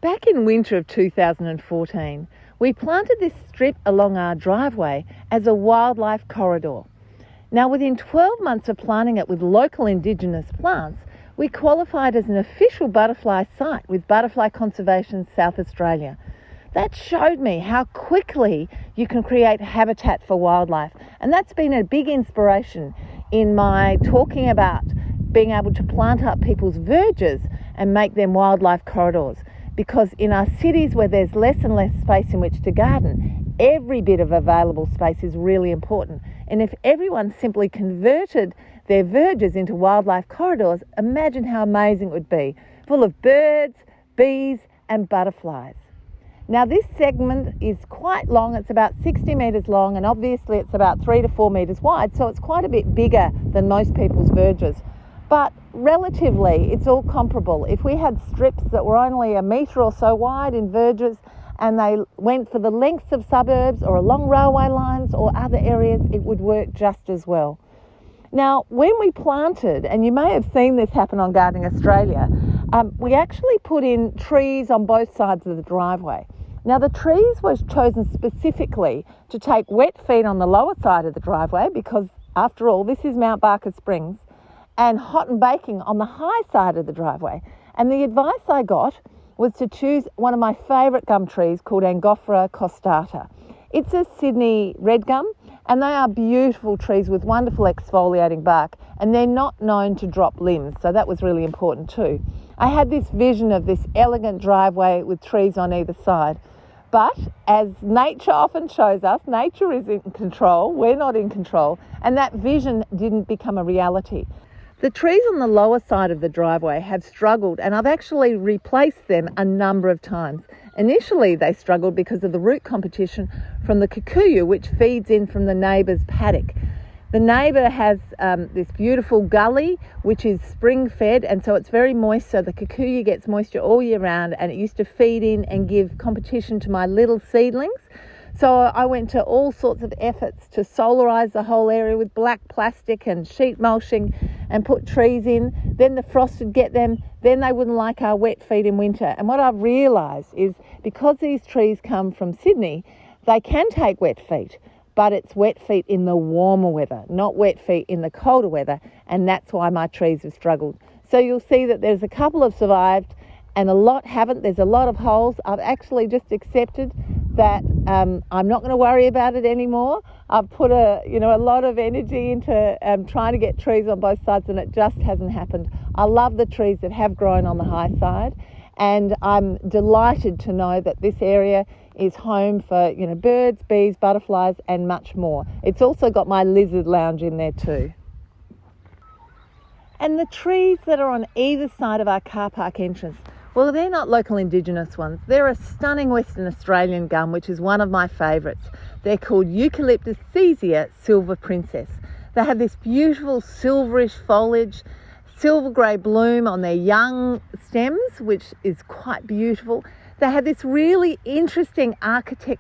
Back in winter of 2014, we planted this strip along our driveway as a wildlife corridor. Now, within 12 months of planting it with local Indigenous plants, we qualified as an official butterfly site with Butterfly Conservation South Australia. That showed me how quickly you can create habitat for wildlife, and that's been a big inspiration in my talking about being able to plant up people's verges and make them wildlife corridors. Because in our cities where there's less and less space in which to garden, every bit of available space is really important. And if everyone simply converted their verges into wildlife corridors, imagine how amazing it would be, full of birds, bees and butterflies. Now this segment is quite long, it's about 60 metres long, and obviously it's about 3 to 4 metres wide, so it's quite a bit bigger than most people's verges. But relatively, it's all comparable. If we had strips that were only a metre or so wide in verges and they went for the lengths of suburbs or along railway lines or other areas, it would work just as well. Now, when we planted, and you may have seen this happen on Gardening Australia, we actually put in trees on both sides of the driveway. Now, the trees were chosen specifically to take wet feet on the lower side of the driveway because, after all, this is Mount Barker Springs, and hot and baking on the high side of the driveway. And the advice I got was to choose one of my favourite gum trees called Angophora costata. It's a Sydney red gum, and they are beautiful trees with wonderful exfoliating bark, and they're not known to drop limbs, so that was really important too. I had this vision of this elegant driveway with trees on either side. But as nature often shows us, nature is in control, we're not in control, and that vision didn't become a reality. The trees on the lower side of the driveway have struggled, and I've actually replaced them a number of times. Initially, they struggled because of the root competition from the kikuyu, which feeds in from the neighbour's paddock. The neighbour has this beautiful gully, which is spring-fed, and so it's very moist, so the kikuyu gets moisture all year round, and it used to feed in and give competition to my little seedlings. So I went to all sorts of efforts to solarise the whole area with black plastic and sheet mulching and put trees in. Then the frost would get them. Then they wouldn't like our wet feet in winter. And what I've realised is because these trees come from Sydney, they can take wet feet, but it's wet feet in the warmer weather, not wet feet in the colder weather. And that's why my trees have struggled. So you'll see that there's a couple have survived and a lot haven't. There's a lot of holes. I've actually just accepted that I'm not going to worry about it anymore. I've put a lot of energy into trying to get trees on both sides, and it just hasn't happened. I love the trees that have grown on the high side, and I'm delighted to know that this area is home for birds, bees, butterflies, and much more. It's also got my lizard lounge in there too. And the trees that are on either side of our car park entrance, well, they're not local Indigenous ones. They're a stunning Western Australian gum, which is one of my favourites. They're called Eucalyptus caesia silver princess. They have this beautiful silverish foliage, silver grey bloom on their young stems, which is quite beautiful. They have this really interesting architecture